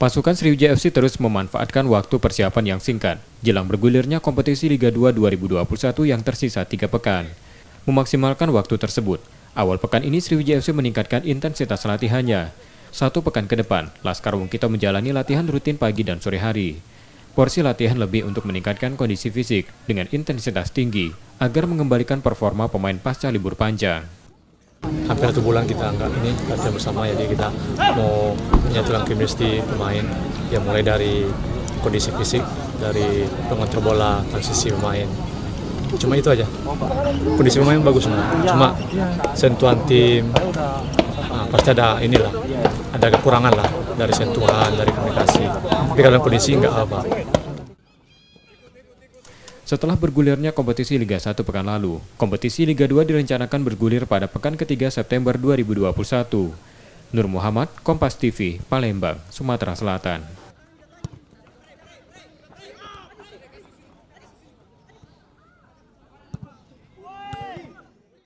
Pasukan Sriwijaya FC terus memanfaatkan waktu persiapan yang singkat jelang bergulirnya kompetisi Liga 2 2021 yang tersisa 3 pekan. Memaksimalkan waktu tersebut, awal pekan ini Sriwijaya FC meningkatkan intensitas latihannya. 1 pekan ke depan, Laskar Wongkito menjalani latihan rutin pagi dan sore hari. Porsi latihan lebih untuk meningkatkan kondisi fisik dengan intensitas tinggi agar mengembalikan performa pemain pasca libur panjang. Hampir 1 bulan kita nggak latihan bersama, jadi kita mau menyatukan chemistry pemain, ya mulai dari kondisi fisik, dari pengontrol bola, transisi pemain. Cuma itu aja. Kondisi pemain bagus semua. Cuma sentuhan tim pasti ada ada kekurangan lah dari sentuhan, dari komunikasi. Tapi kalau kondisi nggak apa. Setelah bergulirnya kompetisi Liga 1 pekan lalu, kompetisi Liga 2 direncanakan bergulir pada pekan ketiga September 2021. Nur Muhammad, Kompas TV, Palembang, Sumatera Selatan.